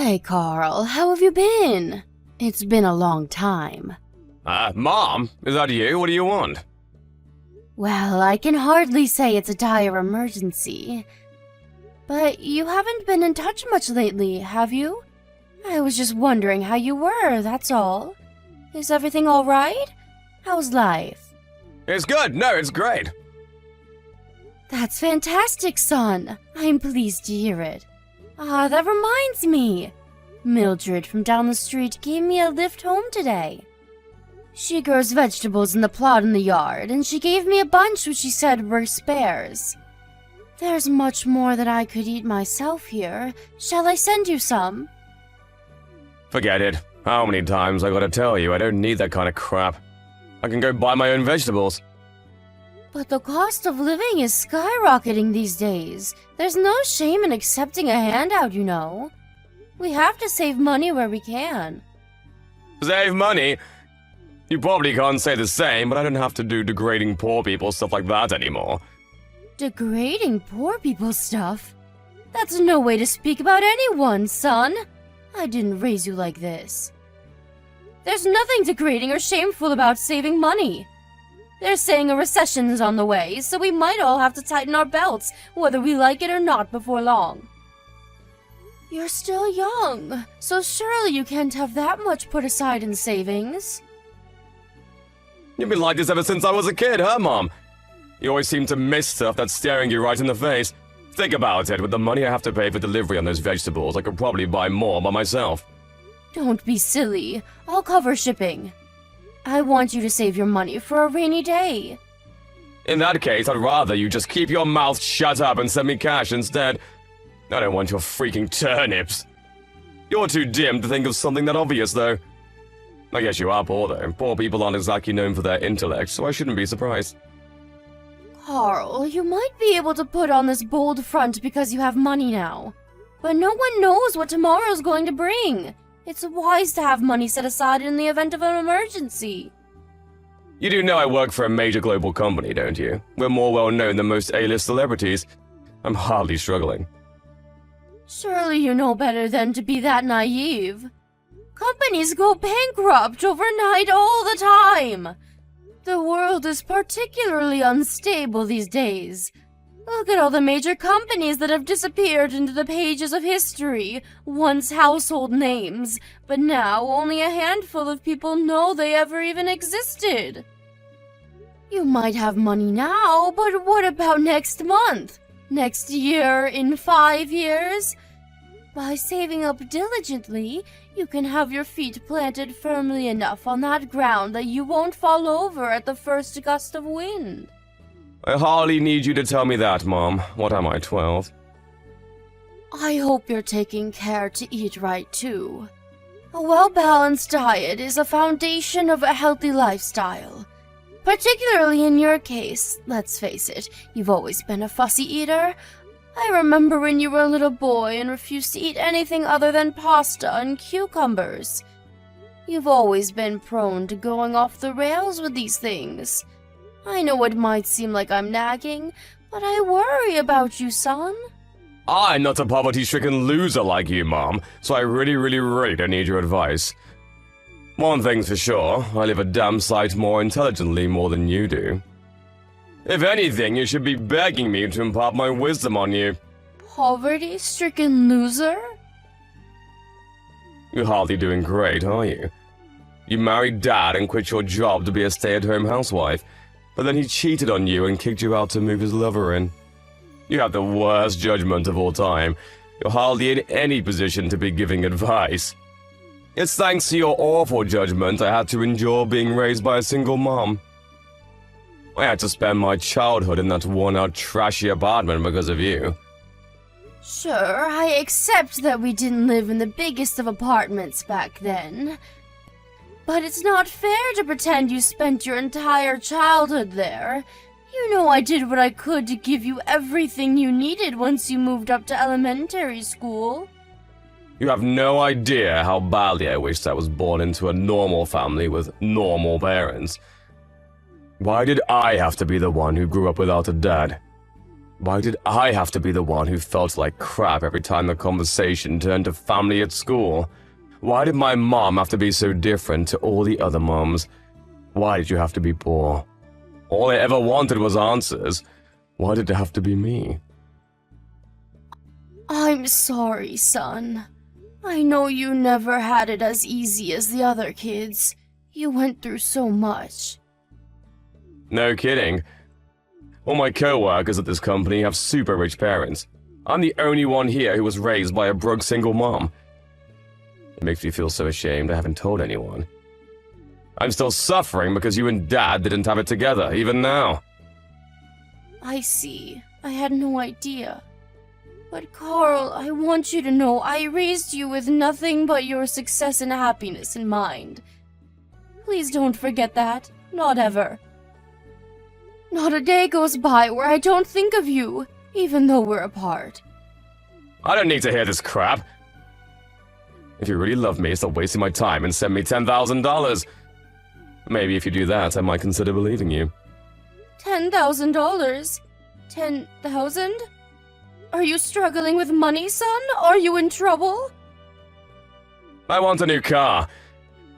Hey, Carl, how have you been? It's been a long time. Mom? Is that you? What do you want? Well, I can hardly say it's a dire emergency. But you haven't been in touch much lately, have you? I was just wondering how you were, that's all. Is everything all right? How's life? It's good. No, it's great. That's fantastic, son. I'm pleased to hear it. That reminds me. Mildred from down the street gave me a lift home today. She grows vegetables in the plot in the yard, and she gave me a bunch which she said were spares. There's much more that I could eat myself here. Shall I send you some? Forget it. How many times I gotta tell you I don't need that kind of crap. I can go buy my own vegetables. But the cost of living is skyrocketing these days. There's no shame in accepting a handout, you know. We have to save money where we can. Save money? You probably can't say the same, but I don't have to do degrading poor people stuff like that anymore. Degrading poor people stuff? That's no way to speak about anyone, son. I didn't raise you like this. There's nothing degrading or shameful about saving money. They're saying a recession is on the way, so we might all have to tighten our belts, whether we like it or not, before long. You're still young, so surely you can't have that much put aside in savings. You've been like this ever since I was a kid, huh, Mom? You always seem to miss stuff that's staring you right in the face. Think about it, with the money I have to pay for delivery on those vegetables, I could probably buy more by myself. Don't be silly. I'll cover shipping. I want you to save your money for a rainy day. In that case, I'd rather you just keep your mouth shut up and send me cash instead. I don't want your freaking turnips. You're too dim to think of something that obvious, though. I guess you are poor, though. Poor people aren't exactly known for their intellect, so I shouldn't be surprised. Carl, you might be able to put on this bold front because you have money now. But no one knows what tomorrow's going to bring. It's wise to have money set aside in the event of an emergency. You do know I work for a major global company, don't you? We're more well-known than most A-list celebrities. I'm hardly struggling. Surely you know better than to be that naive. Companies go bankrupt overnight all the time. The world is particularly unstable these days. Look at all the major companies that have disappeared into the pages of history, once household names, but now only a handful of people know they ever even existed. You might have money now, but what about next month? Next year? In 5 years? By saving up diligently, you can have your feet planted firmly enough on that ground that you won't fall over at the first gust of wind. I hardly need you to tell me that, Mom. What am I, 12? I hope you're taking care to eat right, too. A well-balanced diet is a foundation of a healthy lifestyle. Particularly in your case, let's face it, you've always been a fussy eater. I remember when you were a little boy and refused to eat anything other than pasta and cucumbers. You've always been prone to going off the rails with these things. I know it might seem like I'm nagging, but I worry about you, son. I'm not a poverty-stricken loser like you, Mom, so I really don't need your advice. One thing's for sure, I live a damn sight more intelligently more than you do. If anything, you should be begging me to impart my wisdom on you. Poverty-stricken loser? You're hardly doing great, are you? You married Dad and quit your job to be a stay-at-home housewife, but then he cheated on you and kicked you out to move his lover in. You have the worst judgment of all time. You're hardly in any position to be giving advice. It's thanks to your awful judgment I had to endure being raised by a single mom. I had to spend my childhood in that worn-out, trashy apartment because of you. Sure, I accept that we didn't live in the biggest of apartments back then. But it's not fair to pretend you spent your entire childhood there. You know I did what I could to give you everything you needed once you moved up to elementary school. You have no idea how badly I wished I was born into a normal family with normal parents. Why did I have to be the one who grew up without a dad? Why did I have to be the one who felt like crap every time the conversation turned to family at school? Why did my mom have to be so different to all the other moms? Why did you have to be poor? All I ever wanted was answers. Why did it have to be me? I'm sorry, son. I know you never had it as easy as the other kids. You went through so much. No kidding. All my co-workers at this company have super rich parents. I'm the only one here who was raised by a broke single mom. It makes me feel so ashamed I haven't told anyone. I'm still suffering because you and Dad didn't have it together, even now. I see. I had no idea. But Carl, I want you to know I raised you with nothing but your success and happiness in mind. Please don't forget that. Not ever. Not a day goes by where I don't think of you, even though we're apart. I don't need to hear this crap. If you really love me, stop wasting my time and send me $10,000. Maybe if you do that, I might consider believing you. $10,000? 10,000? Are you struggling with money, son? Are you in trouble? I want a new car.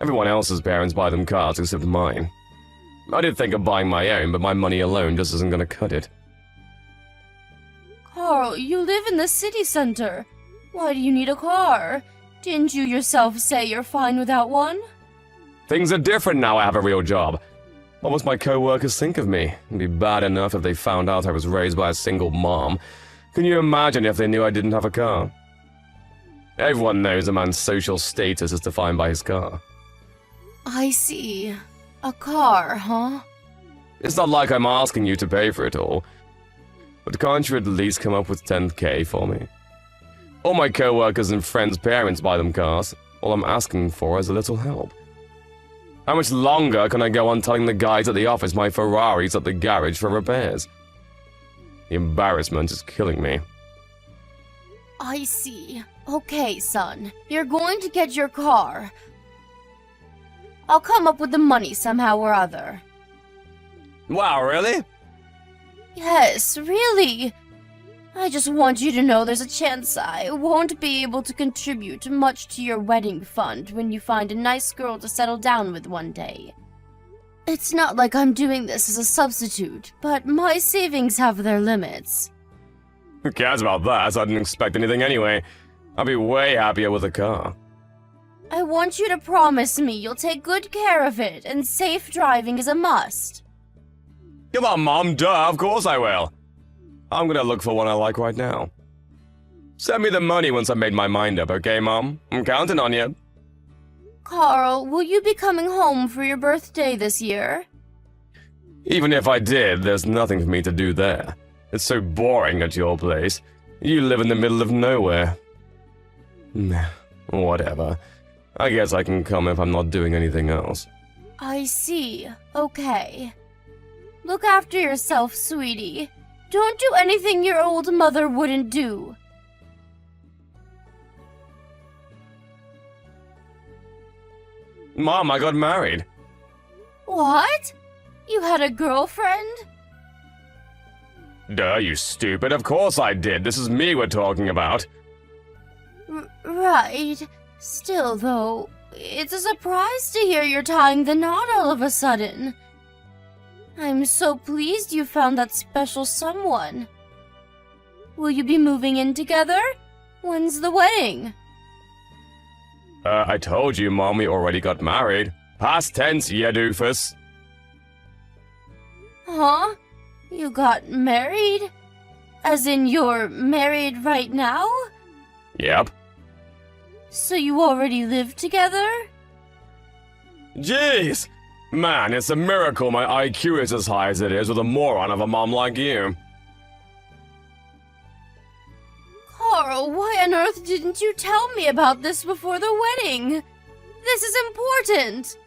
Everyone else's parents buy them cars except mine. I did think of buying my own, but my money alone just isn't gonna cut it. Carl, you live in the city center. Why do you need a car? Didn't you yourself say you're fine without one? Things are different now I have a real job. What must my co-workers think of me? It'd be bad enough if they found out I was raised by a single mom. Can you imagine if they knew I didn't have a car? Everyone knows a man's social status is defined by his car. I see. A car, huh? It's not like I'm asking you to pay for it all. But can't you at least come up with 10K for me? All my co-workers and friends' parents buy them cars. All I'm asking for is a little help. How much longer can I go on telling the guys at the office my Ferrari's at the garage for repairs? The embarrassment is killing me. I see. Okay, son. You're going to get your car. I'll come up with the money somehow or other. Wow, really? Yes, really. I just want you to know there's a chance I won't be able to contribute much to your wedding fund when you find a nice girl to settle down with one day. It's not like I'm doing this as a substitute, but my savings have their limits. Who cares about that? I didn't expect anything anyway. I'll be way happier with a car. I want you to promise me you'll take good care of it, and safe driving is a must. Come on, Mom, duh, of course I will. I'm gonna look for one I like right now. Send me the money once I've made my mind up, okay, Mom? I'm counting on you. Carl, will you be coming home for your birthday this year? Even if I did, there's nothing for me to do there. It's so boring at your place. You live in the middle of nowhere. Nah, whatever. I guess I can come if I'm not doing anything else. I see. Okay. Look after yourself, sweetie. Don't do anything your old mother wouldn't do. Mom, I got married. What? You had a girlfriend? Duh, you stupid. Of course I did. This is me we're talking about. Right. Still, though, it's a surprise to hear you're tying the knot all of a sudden. I'm so pleased you found that special someone. Will you be moving in together? When's the wedding? I told you, Mom, we already got married. Past tense, ya doofus. Huh? You got married? As in you're married right now? Yep. So you already live together? Jeez! Man, it's a miracle my IQ is as high as it is with a moron of a mom like you. Carl, why on earth didn't you tell me about this before the wedding? This is important!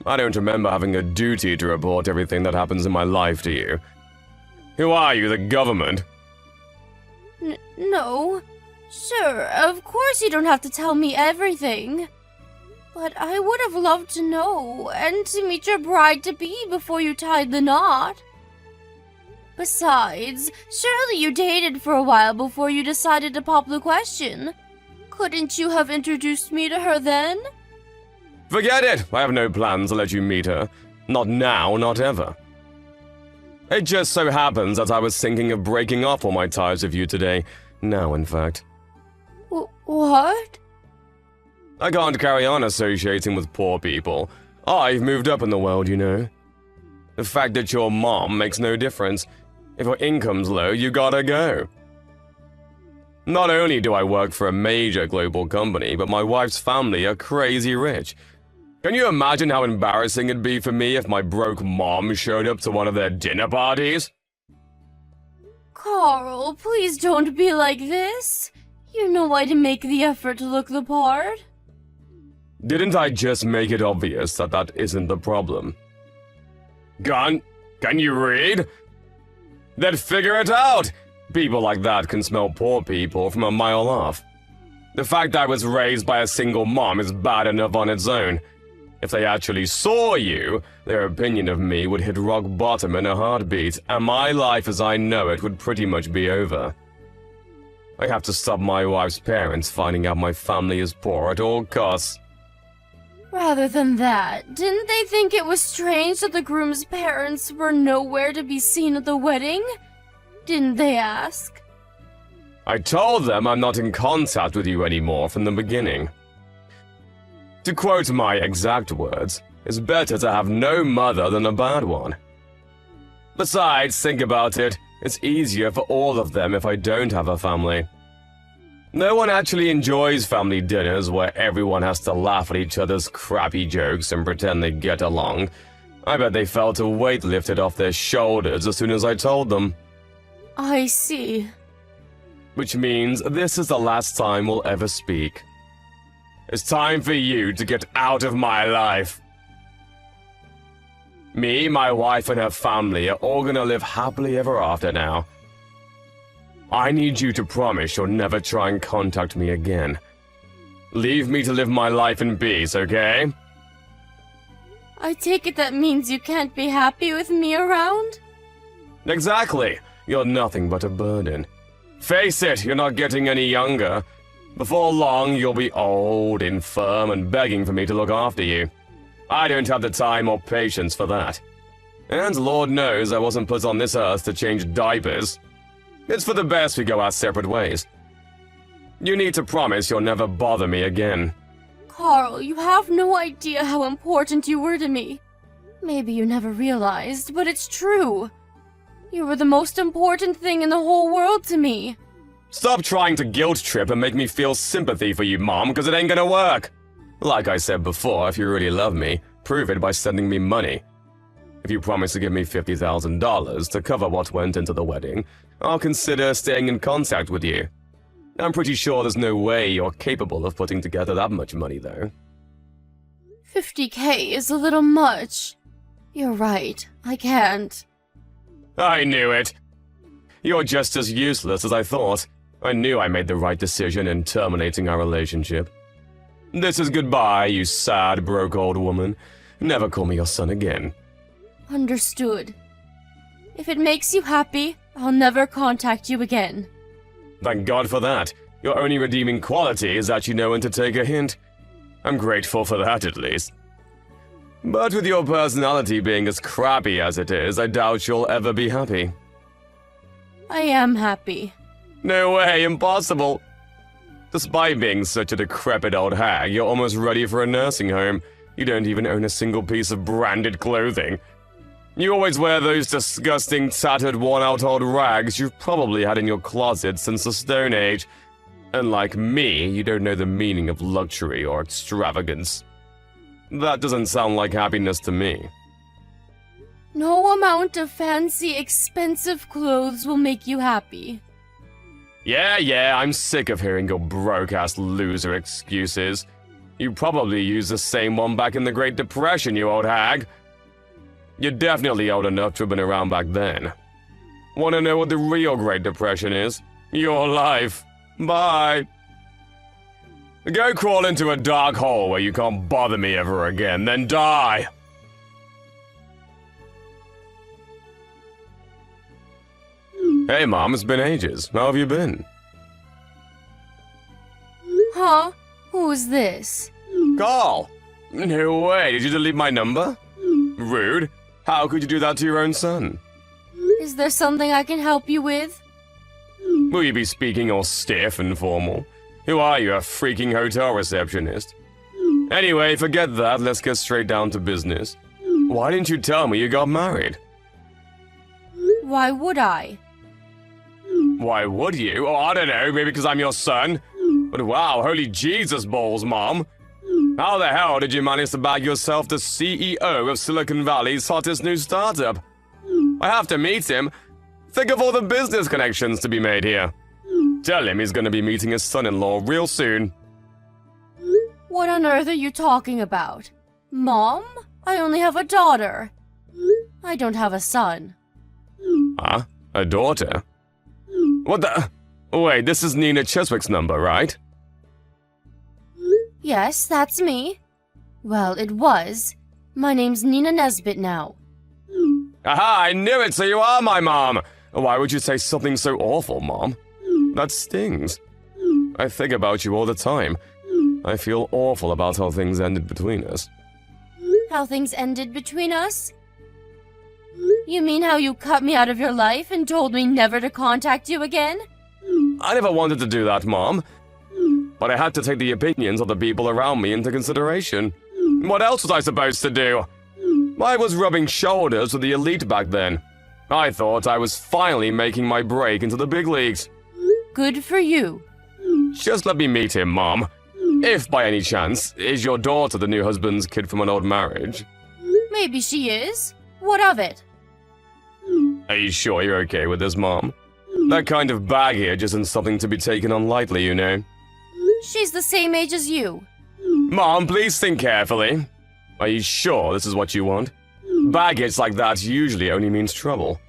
I don't remember having a duty to report everything that happens in my life to you. Who are you, the government? No. Sure, of course you don't have to tell me everything. But I would have loved to know, and to meet your bride-to-be before you tied the knot. Besides, surely you dated for a while before you decided to pop the question. Couldn't you have introduced me to her then? Forget it! I have no plans to let you meet her. Not now, not ever. It just so happens that I was thinking of breaking off all my ties with you today. Now, in fact. What? I can't carry on associating with poor people. I've moved up in the world, you know. The fact that you're mom makes no difference. If your income's low, you gotta go. Not only do I work for a major global company, but my wife's family are crazy rich. Can you imagine how embarrassing it'd be for me if my broke mom showed up to one of their dinner parties? Carl, please don't be like this. You know I'd make the effort to look the part. Didn't I just make it obvious that that isn't the problem? Can you read? Then figure it out! People like that can smell poor people from a mile off. The fact that I was raised by a single mom is bad enough on its own. If they actually saw you, their opinion of me would hit rock bottom in a heartbeat, and my life as I know it would pretty much be over. I have to stop my wife's parents finding out my family is poor at all costs. Rather than that, didn't they think it was strange that the groom's parents were nowhere to be seen at the wedding? Didn't they ask? I told them I'm not in contact with you anymore from the beginning. To quote my exact words, it's better to have no mother than a bad one. Besides, think about it, it's easier for all of them if I don't have a family. No one actually enjoys family dinners where everyone has to laugh at each other's crappy jokes and pretend they get along. I bet they felt a weight lifted off their shoulders as soon as I told them. I see. Which means this is the last time we'll ever speak. It's time for you to get out of my life. Me, my wife, and her family are all gonna live happily ever after now. I need you to promise you'll never try and contact me again. Leave me to live my life in peace, okay? I take it that means you can't be happy with me around? Exactly. You're nothing but a burden. Face it, you're not getting any younger. Before long, you'll be old, infirm, and begging for me to look after you. I don't have the time or patience for that. And Lord knows I wasn't put on this earth to change diapers. It's for the best we go our separate ways. You need to promise you'll never bother me again. Carl, you have no idea how important you were to me. Maybe you never realized, but it's true. You were the most important thing in the whole world to me. Stop trying to guilt trip and make me feel sympathy for you, Mom, because it ain't gonna work. Like I said before, if you really love me, prove it by sending me money. If you promise to give me $50,000 to cover what went into the wedding, I'll consider staying in contact with you. I'm pretty sure there's no way you're capable of putting together that much money, though. $50K is a little much. You're right, I can't. I knew it. You're just as useless as I thought. I knew I made the right decision in terminating our relationship. This is goodbye, you sad, broke old woman. Never call me your son again. Understood. If it makes you happy, I'll never contact you again. Thank God for that. Your only redeeming quality is that you know when to take a hint. I'm grateful for that, at least. But with your personality being as crappy as it is, I doubt you'll ever be happy. I am happy. No way, impossible. Despite being such a decrepit old hag, you're almost ready for a nursing home. You don't even own a single piece of branded clothing. You always wear those disgusting, tattered, worn-out old rags you've probably had in your closet since the Stone Age. Unlike me, you don't know the meaning of luxury or extravagance. That doesn't sound like happiness to me. No amount of fancy, expensive clothes will make you happy. Yeah, I'm sick of hearing your broke-ass loser excuses. You probably used the same one back in the Great Depression, you old hag. You're definitely old enough to have been around back then. Want to know what the real Great Depression is? Your life. Bye. Go crawl into a dark hole where you can't bother me ever again, then die. Hey, Mom, it's been ages. How have you been? Huh? Who's this? Carl! No way, did you delete my number? Rude. How could you do that to your own son? Is there something I can help you with? Will you be speaking all stiff and formal? Who are you, a freaking hotel receptionist? Anyway, forget that, let's get straight down to business. Why didn't you tell me you got married? Why would I? Why would you? Oh, I don't know, maybe because I'm your son? But wow, holy Jesus balls, Mom! How the hell did you manage to bag yourself the CEO of Silicon Valley's hottest new startup? I have to meet him. Think of all the business connections to be made here. Tell him he's gonna be meeting his son-in-law real soon. What on earth are you talking about? Mom? I only have a daughter. I don't have a son. Huh? A daughter? What the? Wait, this is Nina Chiswick's number, right? Yes, that's me. Well, it was. My name's Nina Nesbitt now. Aha, I knew it, so you are my mom! Why would you say something so awful, Mom? That stings. I think about you all the time. I feel awful about how things ended between us. How things ended between us? You mean how you cut me out of your life and told me never to contact you again? I never wanted to do that, Mom. But I had to take the opinions of the people around me into consideration. What else was I supposed to do? I was rubbing shoulders with the elite back then. I thought I was finally making my break into the big leagues. Good for you. Just let me meet him, Mom. If by any chance, is your daughter the new husband's kid from an old marriage? Maybe she is. What of it? Are you sure you're okay with this, Mom? That kind of baggage isn't something to be taken on lightly, you know. She's the same age as you. Mom, please think carefully. Are you sure this is what you want? Baggage like that usually only means trouble.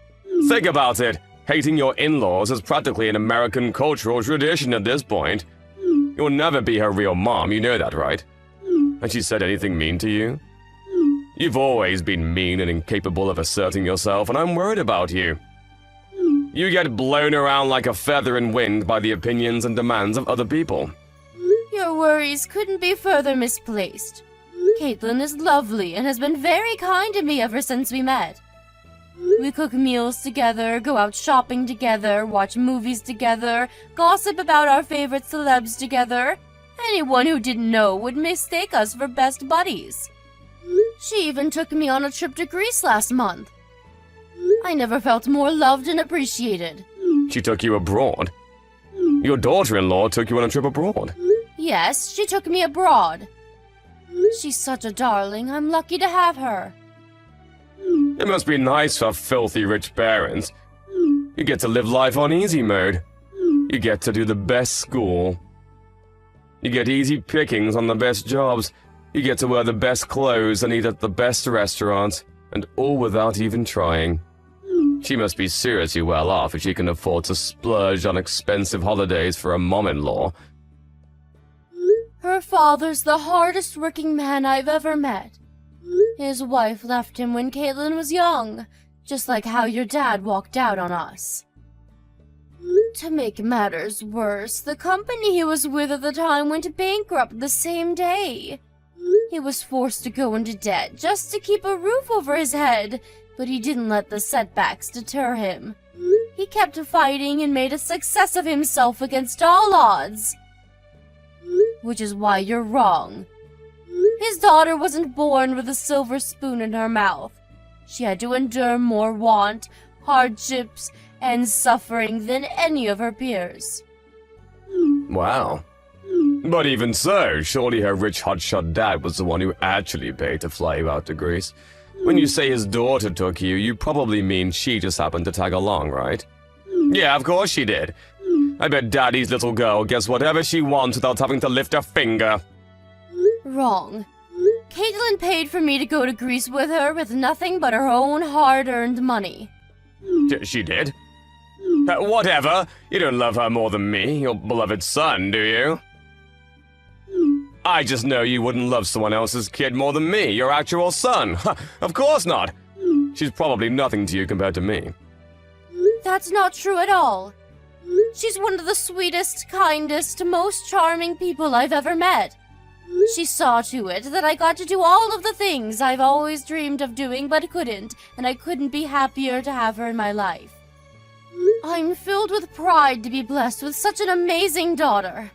Think about it. Hating your in-laws is practically an American cultural tradition at this point. You'll never be her real mom, you know that, right? Has she said anything mean to you? You've always been mean and incapable of asserting yourself, and I'm worried about you. You get blown around like a feather in wind by the opinions and demands of other people. Your worries couldn't be further misplaced. Caitlin is lovely and has been very kind to me ever since we met. We cook meals together, go out shopping together, watch movies together, gossip about our favorite celebs together. Anyone who didn't know would mistake us for best buddies. She even took me on a trip to Greece last month. I never felt more loved and appreciated. She took you abroad? Your daughter-in-law took you on a trip abroad? Yes, she took me abroad. She's such a darling. I'm lucky to have her. It must be nice for filthy rich parents. You get to live life on easy mode. You get to do the best school. You get easy pickings on the best jobs. You get to wear the best clothes and eat at the best restaurants, and all without even trying. She must be seriously well off if she can afford to splurge on expensive holidays for a mom-in-law. Her father's the hardest working man I've ever met. His wife left him when Caitlin was young, just like how your dad walked out on us. To make matters worse, the company he was with at the time went bankrupt the same day. He was forced to go into debt just to keep a roof over his head, but he didn't let the setbacks deter him. He kept fighting and made a success of himself against all odds. Which is why you're wrong. His daughter wasn't born with a silver spoon in her mouth. She had to endure more want, hardships, and suffering than any of her peers. Wow. But even so, surely her rich hotshot dad was the one who actually paid to fly you out to Greece. When you say his daughter took you, you probably mean she just happened to tag along, right? Yeah, of course she did. I bet Daddy's little girl gets whatever she wants without having to lift a finger. Wrong. Caitlin paid for me to go to Greece with her with nothing but her own hard-earned money. She did? Whatever. You don't love her more than me, your beloved son, do you? I just know you wouldn't love someone else's kid more than me, your actual son. Of course not. She's probably nothing to you compared to me. That's not true at all. She's one of the sweetest, kindest, most charming people I've ever met. She saw to it that I got to do all of the things I've always dreamed of doing but couldn't, and I couldn't be happier to have her in my life. I'm filled with pride to be blessed with such an amazing daughter.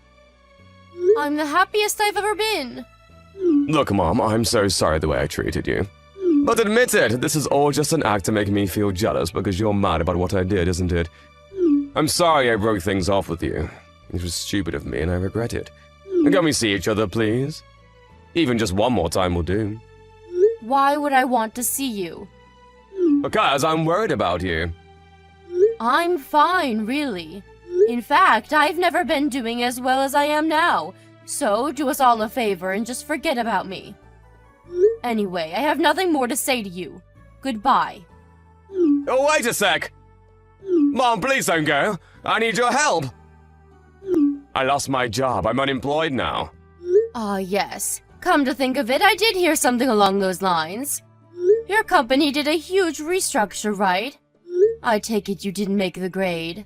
I'm the happiest I've ever been. Look, Mom, I'm so sorry the way I treated you. But admit it, this is all just an act to make me feel jealous because you're mad about what I did, isn't it? I'm sorry I broke things off with you. It was stupid of me and I regret it. Can we see each other, please? Even just one more time will do. Why would I want to see you? Because I'm worried about you. I'm fine, really. In fact, I've never been doing as well as I am now, so do us all a favor and just forget about me. Anyway, I have nothing more to say to you. Goodbye. Oh, wait a sec! Mom, please don't go. I need your help. I lost my job. I'm unemployed now. Ah, yes. Come to think of it, I did hear something along those lines. Your company did a huge restructure, right? I take it you didn't make the grade.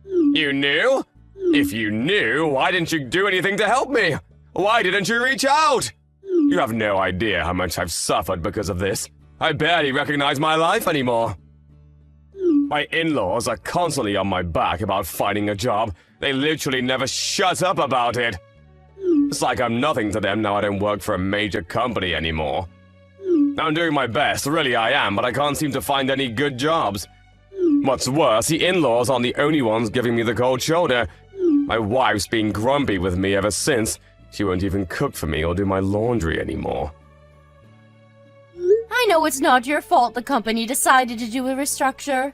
You knew? If you knew, why didn't you do anything to help me? Why didn't you reach out? You have no idea how much I've suffered because of this. I barely recognize my life anymore. My in-laws are constantly on my back about finding a job. They literally never shut up about it. It's like I'm nothing to them now I don't work for a major company anymore. I'm doing my best, really I am, but I can't seem to find any good jobs. What's worse, the in-laws aren't the only ones giving me the cold shoulder. My wife's been grumpy with me ever since. She won't even cook for me or do my laundry anymore. I know it's not your fault the company decided to do a restructure.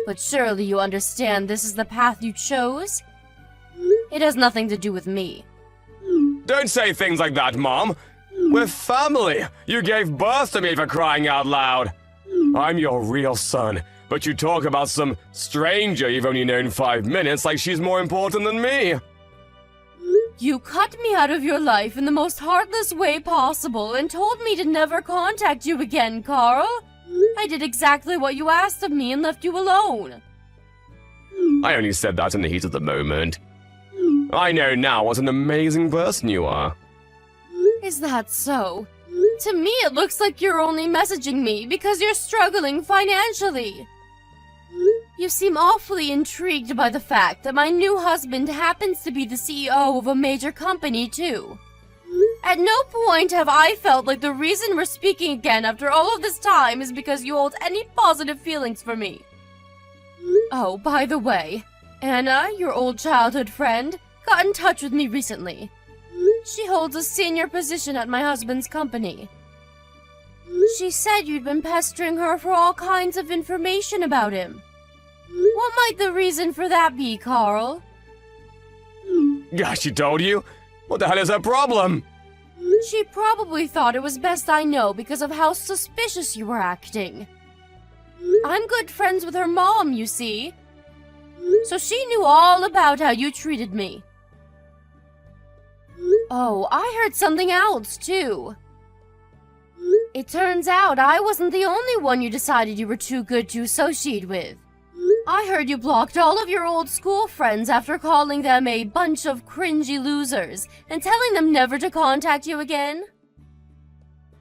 But surely you understand this is the path you chose? It has nothing to do with me. Don't say things like that, Mom. We're family. You gave birth to me, for crying out loud. I'm your real son, but you talk about some stranger you've only known 5 minutes like she's more important than me. You cut me out of your life in the most heartless way possible and told me to never contact you again, Carl. I did exactly what you asked of me and left you alone. I only said that in the heat of the moment. I know now what an amazing person you are. Is that so? To me, it looks like you're only messaging me because you're struggling financially. You seem awfully intrigued by the fact that my new husband happens to be the CEO of a major company, too. At no point have I felt like the reason we're speaking again after all of this time is because you hold any positive feelings for me. Oh, by the way, Anna, your old childhood friend, got in touch with me recently. She holds a senior position at my husband's company. She said you'd been pestering her for all kinds of information about him. What might the reason for that be, Carl? Gosh, she told you? What the hell is her problem? She probably thought it was best I know because of how suspicious you were acting. I'm good friends with her mom, you see. So she knew all about how you treated me. Oh, I heard something else, too. It turns out I wasn't the only one you decided you were too good to associate with. I heard you blocked all of your old school friends after calling them a bunch of cringy losers and telling them never to contact you again.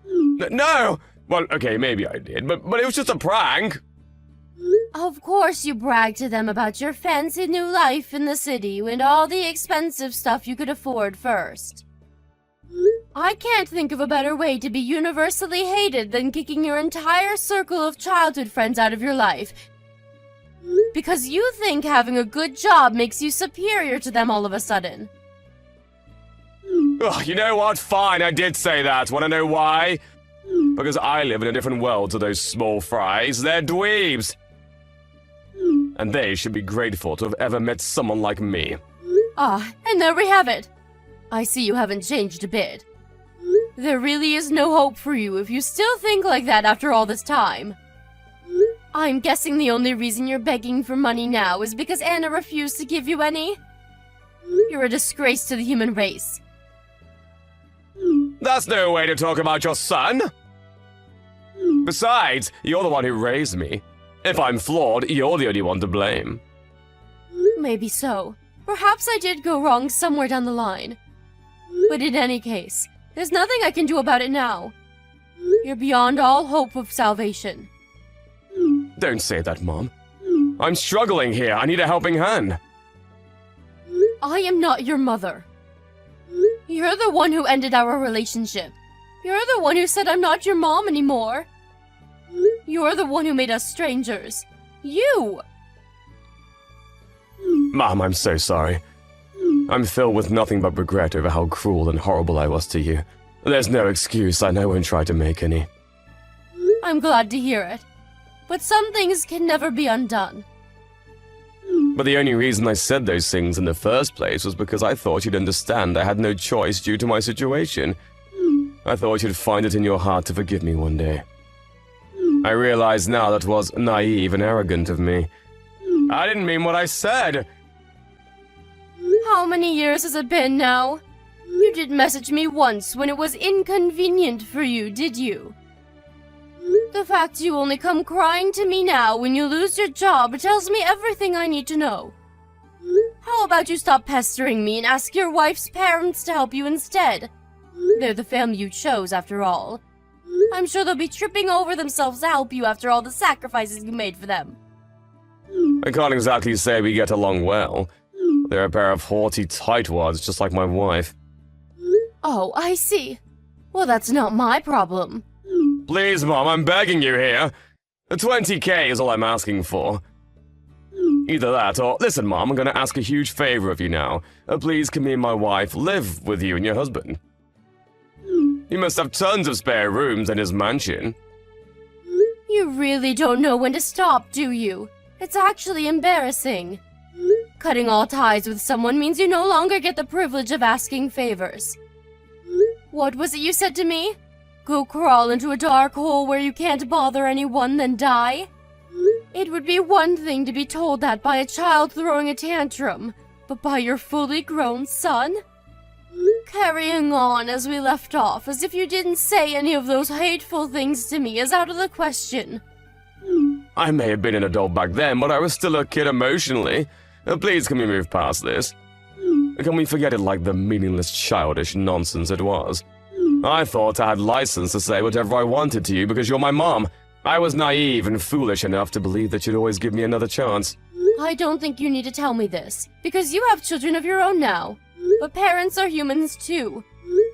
No! Well, okay, maybe I did, but it was just a prank. Of course you bragged to them about your fancy new life in the city and all the expensive stuff you could afford first. I can't think of a better way to be universally hated than kicking your entire circle of childhood friends out of your life. Because you think having a good job makes you superior to them all of a sudden. Ugh, you know what? Fine, I did say that. Want to know why? Because I live in a different world to those small fries. They're dweebs. And they should be grateful to have ever met someone like me. Ah, and there we have it. I see you haven't changed a bit. There really is no hope for you if you still think like that after all this time. I'm guessing the only reason you're begging for money now is because Anna refused to give you any? You're a disgrace to the human race. That's no way to talk about your son. Besides, you're the one who raised me. If I'm flawed, you're the only one to blame. Maybe so. Perhaps I did go wrong somewhere down the line. But in any case, there's nothing I can do about it now. You're beyond all hope of salvation. Don't say that, Mom. I'm struggling here. I need a helping hand. I am not your mother. You're the one who ended our relationship. You're the one who said I'm not your mom anymore. You're the one who made us strangers. You! Mom, I'm so sorry. I'm filled with nothing but regret over how cruel and horrible I was to you. There's no excuse, and I won't try to make any. I'm glad to hear it. But some things can never be undone. But the only reason I said those things in the first place was because I thought you'd understand I had no choice due to my situation. I thought you'd find it in your heart to forgive me one day. I realize now that was naive and arrogant of me. I didn't mean what I said! How many years has it been now? You didn't message me once when it was inconvenient for you, did you? The fact you only come crying to me now when you lose your job tells me everything I need to know. How about you stop pestering me and ask your wife's parents to help you instead? They're the family you chose, after all. I'm sure they'll be tripping over themselves to help you after all the sacrifices you made for them. I can't exactly say we get along well. They're a pair of haughty tightwads just like my wife. Oh, I see. Well, that's not my problem. Please, Mom, I'm begging you here. 20K is all I'm asking for. Either that or... Listen, Mom, I'm gonna ask a huge favor of you now. Please, can me and my wife live with you and your husband? He must have tons of spare rooms in his mansion. You really don't know when to stop, do you? It's actually embarrassing. Cutting all ties with someone means you no longer get the privilege of asking favors. What was it you said to me? Go crawl into a dark hole where you can't bother anyone, then die? It would be one thing to be told that by a child throwing a tantrum, but by your fully grown son? Carrying on as we left off, as if you didn't say any of those hateful things to me, is out of the question. I may have been an adult back then, but I was still a kid emotionally. Please, can we move past this? Can we forget it like the meaningless, childish nonsense it was? I thought I had license to say whatever I wanted to you because you're my mom. I was naive and foolish enough to believe that you'd always give me another chance. I don't think you need to tell me this, because you have children of your own now. But parents are humans too.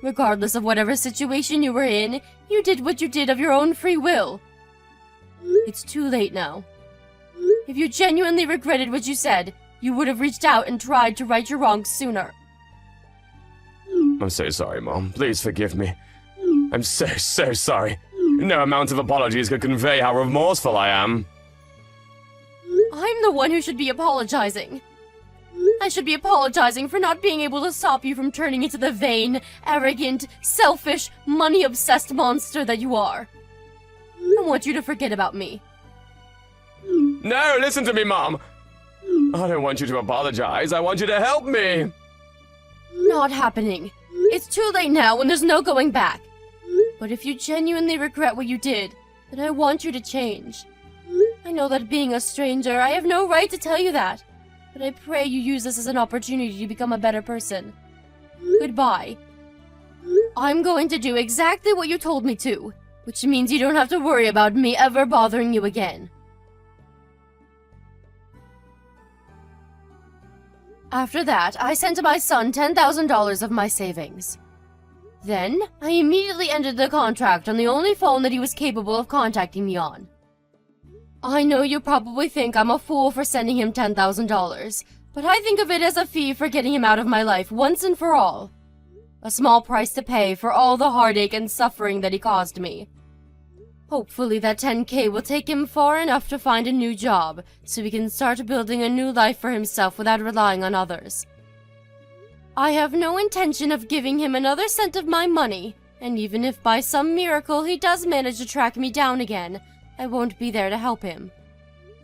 Regardless of whatever situation you were in, you did what you did of your own free will. It's too late now. If you genuinely regretted what you said, you would have reached out and tried to right your wrongs sooner. I'm so sorry, Mom. Please forgive me. I'm so sorry. No amount of apologies could convey how remorseful I am. I'm the one who should be apologizing. I should be apologizing for not being able to stop you from turning into the vain, arrogant, selfish, money-obsessed monster that you are. I want you to forget about me. No, listen to me, Mom. I don't want you to apologize. I want you to help me. Not happening. It's too late now and there's no going back. But if you genuinely regret what you did, then I want you to change. I know that being a stranger, I have no right to tell you that. But I pray you use this as an opportunity to become a better person. Goodbye. I'm going to do exactly what you told me to, which means you don't have to worry about me ever bothering you again. After that, I sent my son $10,000 of my savings. Then, I immediately ended the contract on the only phone that he was capable of contacting me on. I know you probably think I'm a fool for sending him $10,000, but I think of it as a fee for getting him out of my life once and for all. A small price to pay for all the heartache and suffering that he caused me. Hopefully that 10K will take him far enough to find a new job, so he can start building a new life for himself without relying on others. I have no intention of giving him another cent of my money, and even if by some miracle he does manage to track me down again, I won't be there to help him.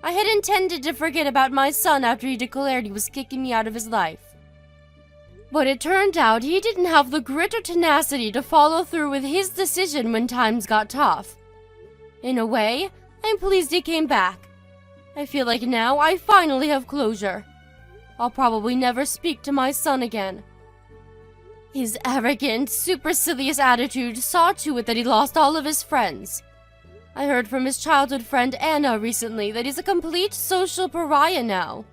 I had intended to forget about my son after he declared he was kicking me out of his life. But it turned out he didn't have the grit or tenacity to follow through with his decision when times got tough. In a way, I'm pleased he came back, I feel like now I finally have closure. I'll probably never speak to my son again. His arrogant, supercilious attitude saw to it that he lost all of his friends. I heard from his childhood friend Anna recently that he's a complete social pariah now.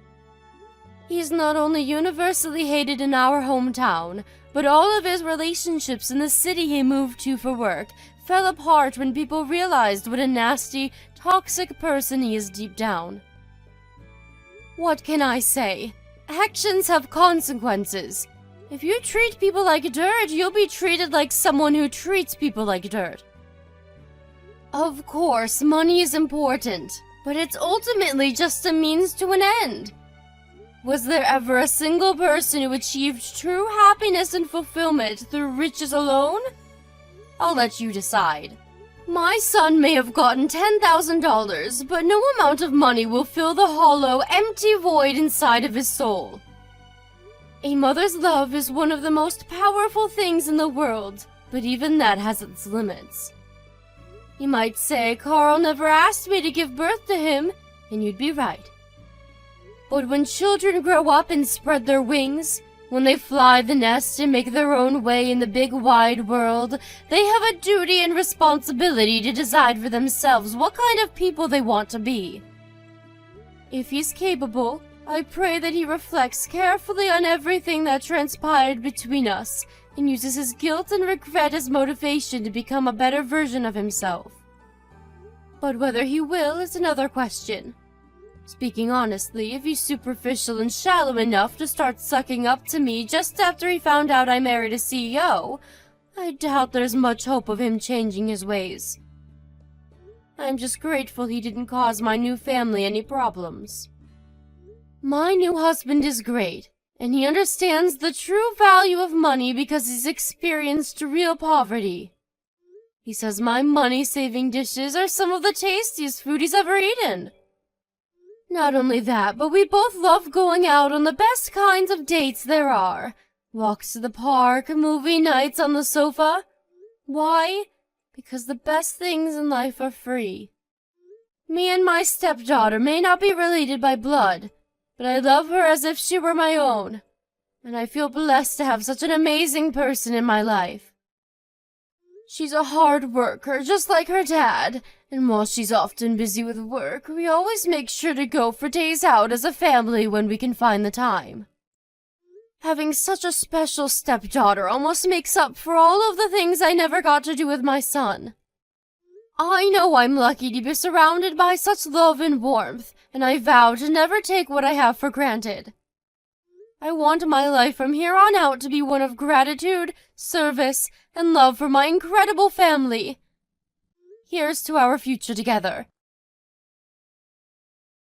He's not only universally hated in our hometown, but all of his relationships in the city he moved to for work fell apart when people realized what a nasty, toxic person he is deep down. What can I say? Actions have consequences. If you treat people like dirt, you'll be treated like someone who treats people like dirt. Of course, money is important, but it's ultimately just a means to an end. Was there ever a single person who achieved true happiness and fulfillment through riches alone? I'll let you decide. My son may have gotten $10,000, but no amount of money will fill the hollow, empty void inside of his soul. A mother's love is one of the most powerful things in the world, but even that has its limits. You might say Carl never asked me to give birth to him, and you'd be right. But when children grow up and spread their wings, when they fly the nest and make their own way in the big wide world, they have a duty and responsibility to decide for themselves what kind of people they want to be. If he's capable, I pray that he reflects carefully on everything that transpired between us and uses his guilt and regret as motivation to become a better version of himself. But whether he will is another question. Speaking honestly, if he's superficial and shallow enough to start sucking up to me just after he found out I married a CEO, I doubt there's much hope of him changing his ways. I'm just grateful he didn't cause my new family any problems. My new husband is great, and he understands the true value of money because he's experienced real poverty. He says my money-saving dishes are some of the tastiest food he's ever eaten. Not only that, but we both love going out on the best kinds of dates there are. Walks to the park, movie nights on the sofa. Why? Because the best things in life are free. Me and my stepdaughter may not be related by blood, but I love her as if she were my own, and I feel blessed to have such an amazing person in my life. She's a hard worker, just like her dad, and while she's often busy with work, we always make sure to go for days out as a family when we can find the time. Having such a special stepdaughter almost makes up for all of the things I never got to do with my son. I know I'm lucky to be surrounded by such love and warmth, and I vow to never take what I have for granted. I want my life from here on out to be one of gratitude, service, and love for my incredible family. Here's to our future together.